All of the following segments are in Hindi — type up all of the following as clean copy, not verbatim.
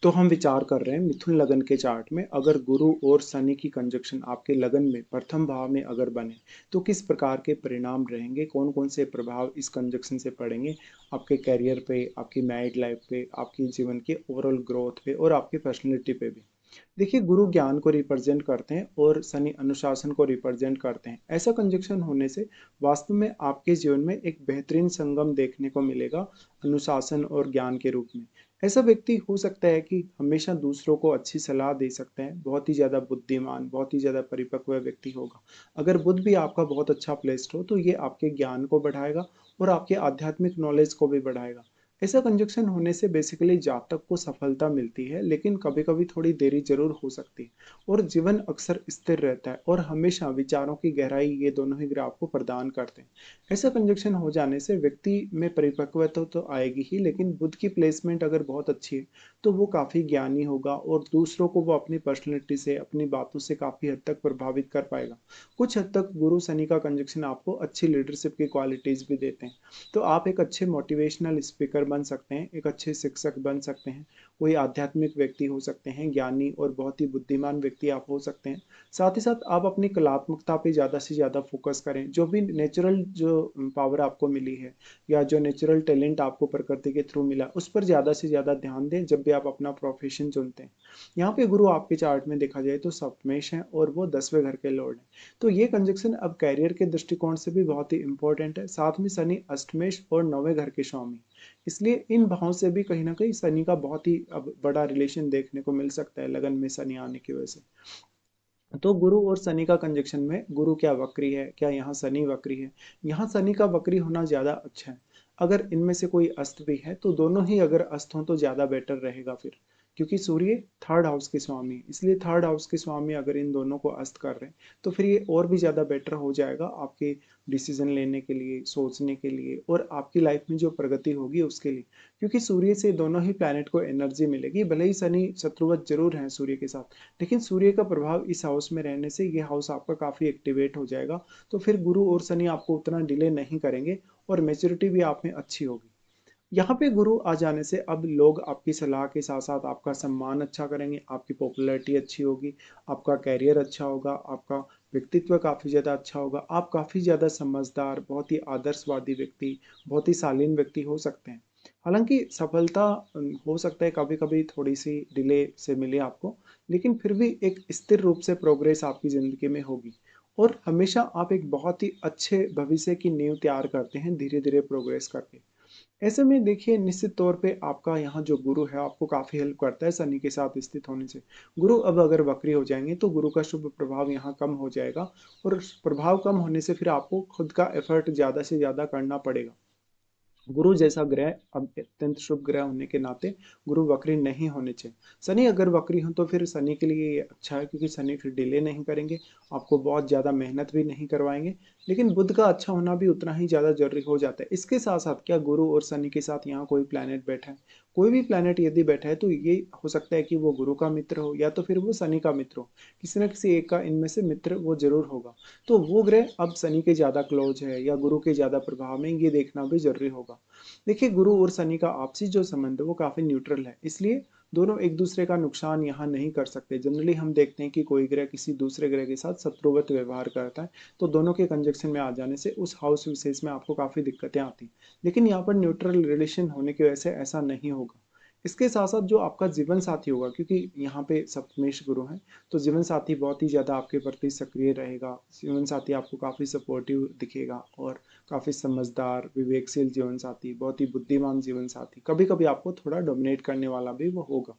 तो हम विचार कर रहे हैं मिथुन लगन के चार्ट में अगर गुरु और शनि की कंजक्शन आपके लगन में प्रथम भाव में अगर बने तो किस प्रकार के परिणाम रहेंगे, कौन कौन से प्रभाव इस कंजक्शन से पड़ेंगे आपके कैरियर पे, आपकी मैरिड लाइफ पे, आपकी जीवन के ओवरऑल ग्रोथ पे और आपकी पर्सनैलिटी पे भी। देखिए, गुरु ज्ञान को रिप्रेजेंट करते हैं और शनि अनुशासन को रिप्रेजेंट करते हैं। ऐसा कंजक्शन होने से वास्तव में आपके जीवन में एक बेहतरीन संगम देखने को मिलेगा अनुशासन और ज्ञान के रूप में। ऐसा व्यक्ति हो सकता है कि हमेशा दूसरों को अच्छी सलाह दे सकते हैं, बहुत ही ज़्यादा बुद्धिमान, बहुत ही ज़्यादा परिपक्व व्यक्ति होगा। अगर बुध भी आपका बहुत अच्छा प्लेस्ड हो तो ये आपके ज्ञान को बढ़ाएगा और आपके आध्यात्मिक नॉलेज को भी बढ़ाएगा। ऐसा कंजक्शन होने से बेसिकली जातक को सफलता मिलती है, लेकिन कभी कभी थोड़ी देरी जरूर हो सकती है और जीवन अक्सर स्थिर रहता है और हमेशा विचारों की गहराई ये दोनों ही ग्रह आपको प्रदान करते हैं। ऐसा कंजक्शन हो जाने से व्यक्ति में परिपक्वता तो आएगी ही, लेकिन बुध की प्लेसमेंट अगर बहुत अच्छी है तो वो काफ़ी ज्ञानी होगा और दूसरों को वो अपनी पर्सनैलिटी से, अपनी बातों से काफ़ी हद तक प्रभावित कर पाएगा। कुछ हद तक गुरु शनि का कंजक्शन आपको अच्छी लीडरशिप की क्वालिटीज़ भी देते हैं। तो आप एक अच्छे मोटिवेशनल स्पीकर बन सकते हैं, एक अच्छे शिक्षक बन सकते हैं, कोई आध्यात्मिक व्यक्ति हो सकते हैं, ज्ञानी और बहुत ही बुद्धिमान व्यक्ति आप हो सकते हैं। साथ ही साथ आप अपनी कलात्मकता पे ज़्यादा से ज़्यादा फोकस करें। जो भी नेचुरल जो पावर आपको मिली है या जो नेचुरल टैलेंट आपको प्रकृति के थ्रू मिला, उस पर ज़्यादा से ज़्यादा ध्यान दें जब भी आप अपना प्रोफेशन चुनते हैं। यहाँ पे गुरु आपके चार्ट में देखा जाए तो सप्तमेश हैं और वो 10वें घर के लॉर्ड हैं। तो ये कंजक्शन अब कैरियर के दृष्टिकोण से भी बहुत ही इंपॉर्टेंट है। साथ में शनि अष्टमेश और 9वें घर के स्वामी, इसलिए इन भावों से भी कहीं ना कहीं शनि का बहुत ही अब बड़ा रिलेशन देखने को मिल सकता है लगन में शनि आने की वजह से। तो गुरु और शनि का कंजक्शन में गुरु क्या वक्री है, क्या यहाँ शनि वक्री है? यहाँ शनि का वक्री होना ज्यादा अच्छा है। अगर इनमें से कोई अस्त भी है तो दोनों ही अगर अस्त हों तो ज्यादा बेटर रहेगा फिर, क्योंकि सूर्य थर्ड हाउस के स्वामी है, इसलिए थर्ड हाउस के स्वामी अगर इन दोनों को अस्त कर रहे हैं तो फिर ये और भी ज्यादा बेटर हो जाएगा आपके डिसीजन लेने के लिए, सोचने के लिए और आपकी लाइफ में जो प्रगति होगी उसके लिए। क्योंकि सूर्य से दोनों ही प्लैनेट को एनर्जी मिलेगी, भले ही शनि शत्रुवत जरूर है सूर्य के साथ, लेकिन सूर्य का प्रभाव इस हाउस में रहने से ये हाउस आपका काफी एक्टिवेट हो जाएगा। तो फिर गुरु और शनि आपको उतना डिले नहीं करेंगे और मेच्योरिटी भी आप में अच्छी होगी। यहाँ पे गुरु आ जाने से अब लोग आपकी सलाह के साथ साथ आपका सम्मान अच्छा करेंगे, आपकी पॉपुलैरिटी अच्छी होगी, आपका कैरियर अच्छा होगा, आपका व्यक्तित्व काफ़ी ज़्यादा अच्छा होगा, आप काफ़ी ज़्यादा समझदार, बहुत ही आदर्शवादी व्यक्ति, बहुत ही शालीन व्यक्ति हो सकते हैं। हालांकि सफलता हो सकता है कभी कभी थोड़ी सी डिले से मिले आपको, लेकिन फिर भी एक स्थिर रूप से प्रोग्रेस आपकी ज़िंदगी में होगी और हमेशा आप एक बहुत ही अच्छे भविष्य की नींव तैयार करते हैं धीरे धीरे प्रोग्रेस करके। ऐसे में देखिए, निश्चित तौर पे आपका यहाँ जो गुरु है आपको काफ़ी हेल्प करता है शनि के साथ स्थित होने से। गुरु अब अगर वक्री हो जाएंगे तो गुरु का शुभ प्रभाव यहाँ कम हो जाएगा और प्रभाव कम होने से फिर आपको खुद का एफर्ट ज़्यादा से ज़्यादा करना पड़ेगा। गुरु जैसा ग्रह अब अत्यंत शुभ ग्रह होने के नाते गुरु वक्री नहीं होने चाहिए। शनि अगर वक्री हो तो फिर शनि के लिए ये अच्छा है, क्योंकि शनि फिर डिले नहीं करेंगे, आपको बहुत ज़्यादा मेहनत भी नहीं करवाएंगे। लेकिन बुध का अच्छा होना भी उतना ही ज़्यादा जरूरी हो जाता है। इसके साथ साथ क्या गुरु और शनि के साथ यहाँ कोई प्लैनेट बैठा है, कोई भी प्लैनेट यदि बैठा है तो ये हो सकता है कि वो गुरु का मित्र हो या तो फिर वो शनि का मित्र हो, किसी न किसी एक का इनमें से मित्र वो जरूर होगा। तो वो ग्रह अब शनि के ज़्यादा क्लोज है या गुरु के ज़्यादा प्रभाव में, ये देखना भी जरूरी होगा। देखिए, गुरु और शनि का आपसी जो संबंध है वो काफी न्यूट्रल है, इसलिए दोनों एक दूसरे का नुकसान यहाँ नहीं कर सकते। जनरली हम देखते हैं कि कोई ग्रह किसी दूसरे ग्रह के साथ शत्रुवत व्यवहार करता है तो दोनों के कंजक्शन में आ जाने से उस हाउस विशेष में आपको काफी दिक्कतें आती हैं, लेकिन यहाँ पर न्यूट्रल रिलेशन होने की वजह से ऐसा नहीं होगा। इसके साथ साथ जो आपका जीवन साथी होगा, क्योंकि यहाँ पे सप्तमेश गुरु हैं, तो जीवन साथी बहुत ही ज़्यादा आपके प्रति सक्रिय रहेगा। जीवन साथी आपको काफ़ी सपोर्टिव दिखेगा और काफ़ी समझदार, विवेकशील जीवन साथी, बहुत ही बुद्धिमान जीवन साथी, कभी कभी आपको थोड़ा डोमिनेट करने वाला भी वो होगा।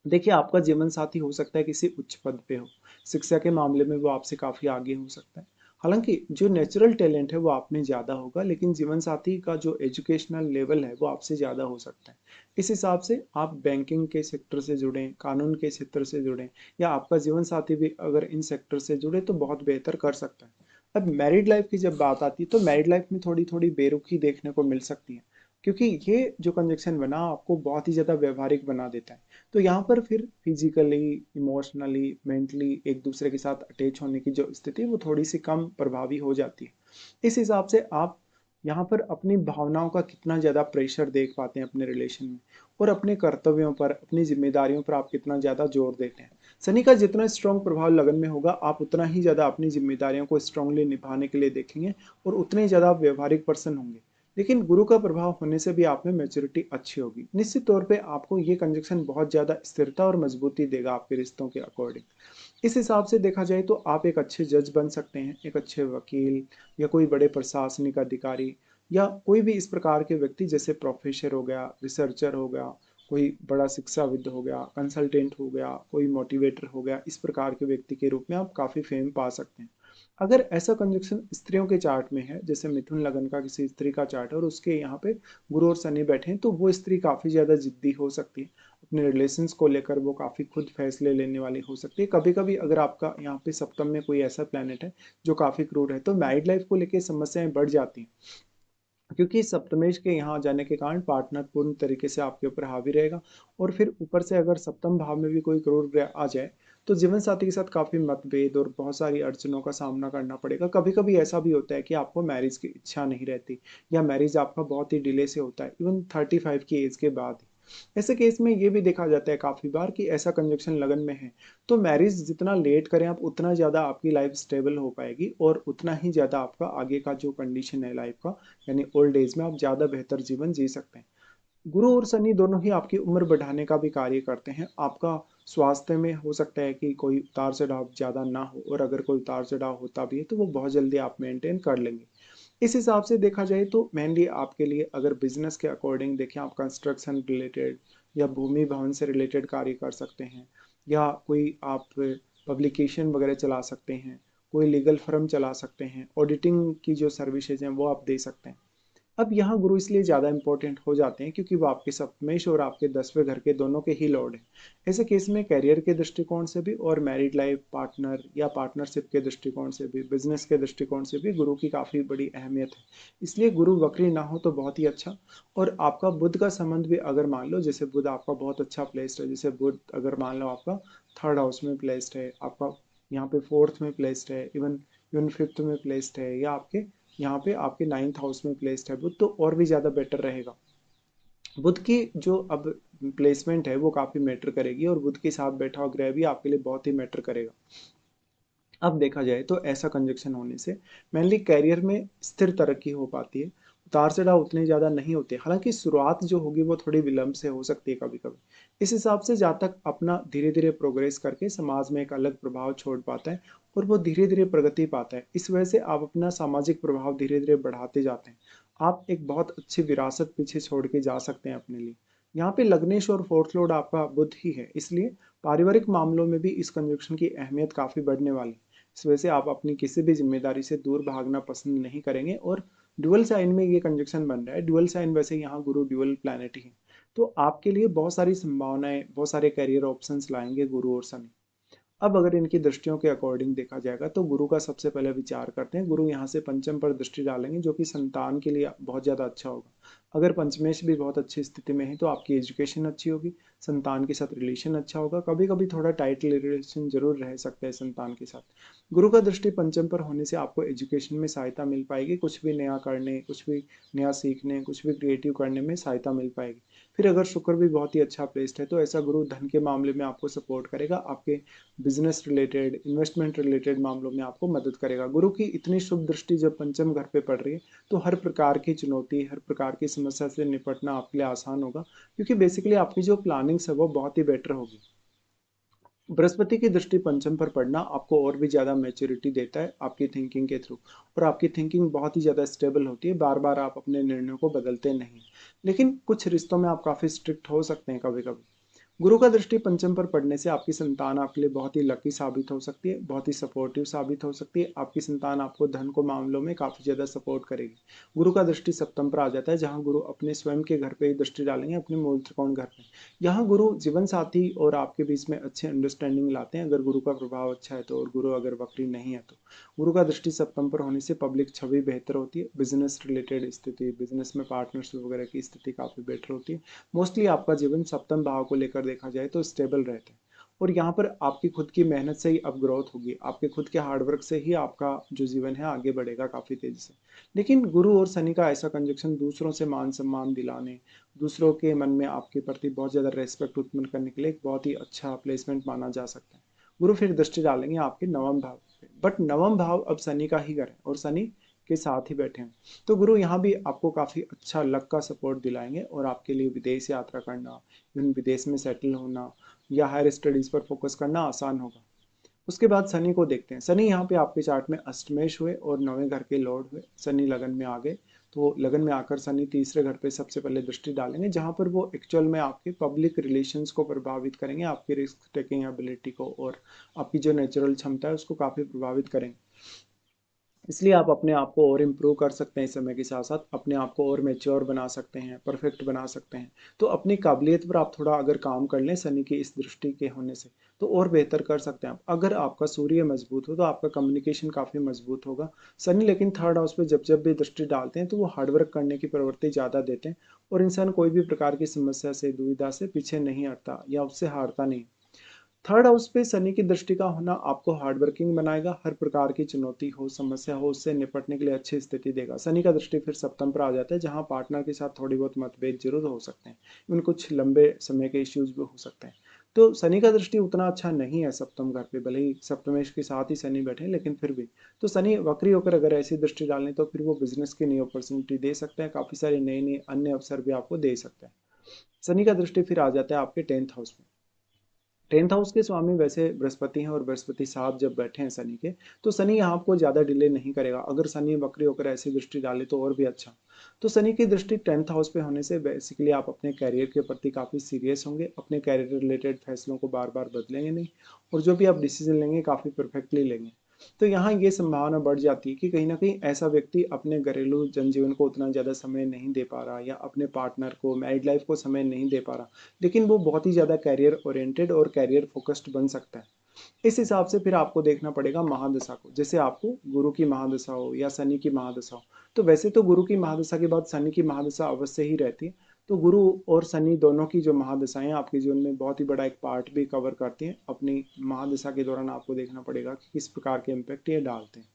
देखिए, आपका जीवन साथी हो सकता है किसी उच्च पद पे हो, शिक्षा के मामले में वो आपसे काफ़ी आगे हो सकता है। हालांकि जो नेचुरल टैलेंट है वो आप में ज़्यादा होगा, लेकिन जीवन साथी का जो एजुकेशनल लेवल है वो आपसे ज़्यादा हो सकता है। इस हिसाब से आप बैंकिंग के सेक्टर से जुड़ें, कानून के क्षेत्र से जुड़ें, या आपका जीवन साथी भी अगर इन सेक्टर से जुड़े तो बहुत बेहतर कर सकता है। अब मैरिड लाइफ की जब बात आती है तो मैरिड लाइफ में थोड़ी थोड़ी बेरुखी देखने को मिल सकती है, क्योंकि ये जो कंजक्शन बना आपको बहुत ही ज़्यादा व्यवहारिक बना देता है। तो यहाँ पर फिर फिजिकली, इमोशनली, मेंटली एक दूसरे के साथ अटैच होने की जो स्थिति है वो थोड़ी सी कम प्रभावी हो जाती है। इस हिसाब से आप यहाँ पर अपनी भावनाओं का कितना ज़्यादा प्रेशर देख पाते हैं अपने रिलेशन में, और अपने कर्तव्यों पर, अपनी जिम्मेदारियों पर आप कितना ज़्यादा जोर देते हैं। शनि का जितना स्ट्रॉन्ग प्रभाव लगन में होगा, आप उतना ही ज़्यादा अपनी जिम्मेदारियों को स्ट्रांगली निभाने के लिए देखेंगे और उतने ही ज़्यादा आप व्यवहारिक पर्सन होंगे। लेकिन गुरु का प्रभाव होने से भी आप में मैच्योरिटी अच्छी होगी। निश्चित तौर पे आपको ये कंजक्शन बहुत ज़्यादा स्थिरता और मजबूती देगा आपके रिश्तों के अकॉर्डिंग। इस हिसाब से देखा जाए तो आप एक अच्छे जज बन सकते हैं, एक अच्छे वकील या कोई बड़े प्रशासनिक अधिकारी या कोई भी इस प्रकार के व्यक्ति, जैसे प्रोफेसर हो गया, रिसर्चर हो गया, कोई बड़ा शिक्षाविद हो गया, कंसल्टेंट हो गया, कोई मोटिवेटर हो गया, इस प्रकार के व्यक्ति के रूप में आप काफ़ी फेम पा सकते हैं। अगर ऐसा कंजक्शन स्त्रियों के चार्ट में है, जैसे मिथुन लगन का किसी स्त्री का चार्ट है और उसके यहाँ पे गुरु और शनि बैठे हैं, तो वो स्त्री काफ़ी ज़्यादा जिद्दी हो सकती है। अपने रिलेशंस को लेकर वो काफ़ी खुद फैसले लेने वाली हो सकती है। कभी कभी अगर आपका यहाँ पे सप्तम में कोई ऐसा प्लेनेट है जो काफ़ी क्रूर है, तो मैरिड लाइफ को लेकर समस्याएं बढ़ जाती हैं, क्योंकि सप्तमेश के यहाँ जाने के कारण पार्टनर पूर्ण तरीके से आपके ऊपर हावी रहेगा। और फिर ऊपर से अगर सप्तम भाव में भी कोई क्रूर ग्रह आ जाए, तो जीवन साथी के साथ काफी मतभेद और बहुत सारी अड़चनों का सामना करना पड़ेगा। कभी कभी ऐसा भी होता है कि आपको मैरिज की इच्छा नहीं रहती, या मैरिज आपका बहुत ही डिले से होता है, इवन 35 की एज के बाद ही। ऐसे केस में ये भी देखा जाता है काफी बार कि ऐसा कंजक्शन लगन में है, तो मैरिज जितना लेट करें आप, उतना ज्यादा आपकी लाइफ स्टेबल हो पाएगी और उतना ही ज्यादा आपका आगे का जो कंडीशन है लाइफ का, यानी ओल्ड एज में आप ज़्यादा बेहतर जीवन जी सकते हैं। गुरु और शनि दोनों ही आपकी उम्र बढ़ाने का भी कार्य करते हैं। आपका स्वास्थ्य में हो सकता है कि कोई उतार चढ़ाव ज़्यादा ना हो, और अगर कोई उतार चढ़ाव होता भी है तो वो बहुत जल्दी आप मेंटेन कर लेंगे। इस हिसाब से देखा जाए तो मेनली आपके लिए, अगर बिजनेस के अकॉर्डिंग देखें, आप कंस्ट्रक्शन रिलेटेड या भूमि भवन से रिलेटेड कार्य कर सकते हैं, या कोई आप पब्लिकेशन वगैरह चला सकते हैं, कोई लीगल फर्म चला सकते हैं, ऑडिटिंग की जो सर्विसेज हैं वो आप दे सकते हैं। अब यहाँ गुरु इसलिए ज़्यादा इंपॉर्टेंट हो जाते हैं क्योंकि वो आपके सप्तमेश और आपके 10वें घर के दोनों के ही लॉर्ड हैं। ऐसे केस में करियर के दृष्टिकोण से भी, और मैरिड लाइफ पार्टनर या पार्टनरशिप के दृष्टिकोण से भी, बिजनेस के दृष्टिकोण से भी गुरु की काफ़ी बड़ी अहमियत है। इसलिए गुरु वक्री ना हो तो बहुत ही अच्छा। और आपका बुध का संबंध भी अगर मान लो, जैसे बुध आपका बहुत अच्छा प्लेस्ड है, जैसे बुध अगर मान लो आपका थर्ड हाउस में प्लेस्ड है, आपका यहाँ पे फोर्थ में प्लेस्ड है, इवन इवन फिफ्थ में प्लेस्ड है, या आपके यहाँ पे आपके नाइन्थ हाउस में प्लेस्ड है बुध, तो और भी ज़्यादा बेटर रहेगा। बुध की जो अब प्लेसमेंट है वो काफ़ी मैटर करेगी, और बुध के साथ बैठा हुआ ग्रह भी आपके लिए बहुत ही मैटर करेगा। अब देखा जाए तो ऐसा कंजक्शन होने से मेनली कैरियर में स्थिर तरक्की हो पाती है। उतार चढ़ाव उतने ज़्यादा नहीं होते, हालांकि शुरुआत जो होगी वो थोड़ी विलंब से हो सकती है कभी कभी। इस हिसाब से जातक अपना धीरे धीरे प्रोग्रेस करके समाज में एक अलग प्रभाव छोड़ पाता है, और वो धीरे धीरे प्रगति पाता है। इस वजह से आप अपना सामाजिक प्रभाव धीरे धीरे बढ़ाते जाते हैं। आप एक बहुत अच्छी विरासत पीछे छोड़ के जा सकते हैं अपने लिए। यहाँ पे लग्नेश और फोर्थ लॉर्ड आपका बुध ही है, इसलिए पारिवारिक मामलों में भी इस कंजक्शन की अहमियत काफ़ी बढ़ने वाली है। इस वजह से आप अपनी किसी भी जिम्मेदारी से दूर भागना पसंद नहीं करेंगे। और ड्यूअल साइन में ये कंजक्शन बन रहा है, ड्यूअल साइन वैसे यहाँ गुरु ड्यूअल प्लैनेट ही है, तो आपके लिए बहुत सारी संभावनाएं, बहुत सारे करियर ऑप्शंस लाएंगे गुरु और शनि। अब अगर इनकी दृष्टियों के अकॉर्डिंग देखा जाएगा तो गुरु का सबसे पहले विचार करते हैं। गुरु यहाँ से पंचम पर दृष्टि डालेंगे, जो कि संतान के लिए बहुत ज़्यादा अच्छा होगा। अगर पंचमेश भी बहुत अच्छी स्थिति में है तो आपकी एजुकेशन अच्छी होगी, संतान के साथ रिलेशन अच्छा होगा। कभी कभी थोड़ा टाइट रिलेशन जरूर रह सकता है संतान के साथ। गुरु का दृष्टि पंचम पर होने से आपको एजुकेशन में सहायता मिल पाएगी, कुछ भी नया करने, कुछ भी नया सीखने, कुछ भी क्रिएटिव करने में सहायता मिल पाएगी। फिर अगर शुक्र भी बहुत ही अच्छा प्लेस्ड है, तो ऐसा गुरु धन के मामले में आपको सपोर्ट करेगा, आपके बिजनेस रिलेटेड, इन्वेस्टमेंट रिलेटेड मामलों में आपको मदद करेगा। गुरु की इतनी शुभ दृष्टि जब पंचम घर पे पड़ रही है, तो हर प्रकार की चुनौती, हर प्रकार की समस्या से निपटना आपके लिए आसान होगा, क्योंकि बेसिकली आपकी जो प्लानिंग्स है वो बहुत ही बेटर होगी। बृहस्पति की दृष्टि पंचम पर पड़ना आपको और भी ज़्यादा मैच्योरिटी देता है आपकी थिंकिंग के थ्रू, और आपकी थिंकिंग बहुत ही ज़्यादा स्टेबल होती है, बार बार आप अपने निर्णयों को बदलते नहीं। लेकिन कुछ रिश्तों में आप काफ़ी स्ट्रिक्ट हो सकते हैं कभी कभी। गुरु का दृष्टि पंचम पर पड़ने से आपकी संतान आपके लिए बहुत ही लकी साबित हो सकती है, बहुत ही सपोर्टिव साबित हो सकती है। आपकी संतान आपको धन को मामलों में काफ़ी ज़्यादा सपोर्ट करेगी। गुरु का दृष्टि सप्तम पर आ जाता है, जहाँ गुरु अपने स्वयं के घर पे ही दृष्टि डालेंगे, अपने मूल त्रिकोण घर पे। यहाँ गुरु जीवन साथी और आपके बीच में अच्छे अंडरस्टैंडिंग लाते हैं, अगर गुरु का प्रभाव अच्छा है तो, और गुरु अगर वक्री नहीं है तो। गुरु का दृष्टि सप्तम पर होने से पब्लिक छवि बेहतर होती है, बिजनेस रिलेटेड स्थिति, बिजनेस में पार्टनरशिप वगैरह की स्थिति काफ़ी बेटर होती है। मोस्टली आपका जीवन सप्तम भाव को लेकर देखा जाए तो स्टेबल रहता है। और यहाँ पर आपकी खुद की मेहनत से ही अब ग्रोथ होगी, आपके खुद के हार्डवर्क से ही आपका जो जीवन है आगे बढ़ेगा काफ़ी तेज़ी से। लेकिन गुरु और शनि का ऐसा कंजक्शन दूसरों से मान-सम्मान दिलाने, दूसरों के मन में आपके प्रति बहुत ज़्यादा रिस्पेक्ट उत्पन्न करने के लिए एक बहुत ही अच्छा प्लेसमेंट माना जा सकता है। गुरु फिर दृष्टि डालेंगे आपके नवम भाव पे, बट नवम भाव अब शनि का ही घर है और शनि के साथ ही बैठे हैं। तो गुरु यहाँ भी आपको काफ़ी अच्छा लक का सपोर्ट दिलाएंगे और आपके लिए विदेश यात्रा करना, विदेश में सेटल होना या हायर स्टडीज़ पर फोकस करना आसान होगा। उसके बाद शनि को देखते हैं। शनि यहाँ पे आपके चार्ट में अष्टमेश हुए और नवें घर के लॉर्ड हुए, शनि लगन में आ गए। तो लगन में आकर शनि तीसरे घर पे सबसे पहले दृष्टि डालेंगे, जहाँ पर वो एक्चुअल में आपके पब्लिक रिलेशंस को प्रभावित करेंगे, आपकी रिस्क टेकिंग एबिलिटी को और आपकी जो नेचुरल क्षमता है उसको काफ़ी प्रभावित करेंगे। इसलिए आप अपने आप को और इम्प्रूव कर सकते हैं, इस समय के साथ साथ अपने आप को और मेच्योर बना सकते हैं, परफेक्ट बना सकते हैं। तो अपनी काबिलियत पर आप थोड़ा अगर काम कर लें शनि की इस दृष्टि के होने से, तो और बेहतर कर सकते हैं आप। अगर आपका सूर्य मजबूत हो तो आपका कम्युनिकेशन काफ़ी मजबूत होगा। शनि लेकिन थर्ड हाउस पे जब जब भी दृष्टि डालते हैं तो वो हार्डवर्क करने की प्रवृत्ति ज़्यादा देते हैं और इंसान कोई भी प्रकार की समस्या से, दुविधा से पीछे नहीं हटता या उससे हारता नहीं। थर्ड हाउस पे शनि की दृष्टि का होना आपको हार्ड वर्किंग बनाएगा, हर प्रकार की चुनौती हो, समस्या हो, उससे निपटने के लिए अच्छी स्थिति देगा। शनि का दृष्टि फिर सप्तम पर आ जाता है, जहां पार्टनर के साथ थोड़ी बहुत मतभेद जरूर हो सकते हैं, इवन कुछ लंबे समय के इश्यूज भी हो सकते हैं। तो शनि का दृष्टि उतना अच्छा नहीं है सप्तम घर पे, भले ही सप्तमेश के साथ ही शनि बैठे हैं, लेकिन फिर भी तो शनि वक्री होकर अगर ऐसी दृष्टि डालें तो फिर वो बिजनेस की नई अपॉर्चुनिटी दे सकते हैं, काफी सारे नए नए अन्य अवसर भी आपको दे सकते हैं। शनि का दृष्टि फिर आ जाता है आपके 10th हाउस में। 10th हाउस के स्वामी वैसे बृहस्पति हैं और बृहस्पति साथ जब बैठे हैं शनि के, तो शनि यहाँ आपको ज़्यादा डिले नहीं करेगा। अगर शनि वक्री होकर ऐसी दृष्टि डाले तो और भी अच्छा। तो शनि की दृष्टि 10th हाउस पे होने से बेसिकली आप अपने कैरियर के प्रति काफ़ी सीरियस होंगे, अपने कैरियर रिलेटेड फैसलों को बार बार बदलेंगे नहीं और जो भी आप डिसीजन लेंगे काफ़ी परफेक्टली लेंगे। तो यहाँ ये संभावना बढ़ जाती है कि कहीं ना कहीं ऐसा व्यक्ति अपने घरेलू जनजीवन को उतना ज़्यादा समय नहीं दे पा रहा या अपने पार्टनर को, मैरिड लाइफ को समय नहीं दे पा रहा, लेकिन वो बहुत ही ज़्यादा कैरियर ओरिएंटेड और कैरियर फोकस्ड बन सकता है। इस हिसाब से फिर आपको देखना पड़ेगा महादशा को, जैसे आपको गुरु की महादशा हो या शनि की महादशा हो। तो वैसे तो गुरु की महादशा के बाद शनि की महादशा अवश्य ही रहती है। तो गुरु और शनि दोनों की जो महादशाएं आपके जीवन में बहुत ही बड़ा एक पार्ट भी कवर करती हैं। अपनी महादशा के दौरान आपको देखना पड़ेगा कि किस प्रकार के इम्पैक्ट ये डालते हैं।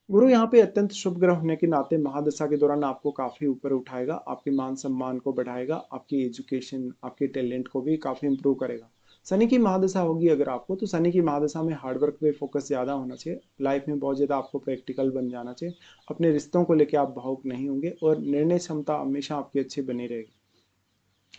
गुरु यहाँ पे अत्यंत शुभ ग्रह होने के नाते महादशा के दौरान आपको काफी ऊपर उठाएगा, आपके मान सम्मान को बढ़ाएगा, आपकी एजुकेशन, आपके टैलेंट को भी काफी इंप्रूव करेगा। शनि की महादशा होगी अगर आपको, तो शनि की महादशा में हार्डवर्क पे फोकस ज्यादा होना चाहिए, लाइफ में बहुत ज्यादा आपको प्रैक्टिकल बन जाना चाहिए, अपने रिश्तों को लेकर आप भावुक नहीं होंगे और निर्णय क्षमता हमेशा आपकी अच्छी बनी रहेगी।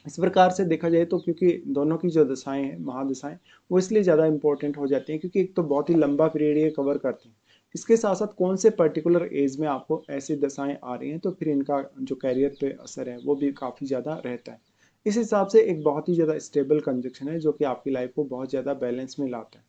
इस प्रकार से देखा जाए तो क्योंकि दोनों की जो दशाएं हैं, महादशाएं, वो इसलिए ज़्यादा इंपॉर्टेंट हो जाती हैं क्योंकि एक तो बहुत ही लंबा पीरियड ये कवर करती हैं। इसके साथ साथ कौन से पर्टिकुलर एज में आपको ऐसी दशाएं आ रही हैं तो फिर इनका जो कैरियर पे असर है वो भी काफ़ी ज़्यादा रहता है। इस हिसाब से एक बहुत ही ज़्यादा स्टेबल कंजक्शन है जो कि आपकी लाइफ को बहुत ज़्यादा बैलेंस में लाता है।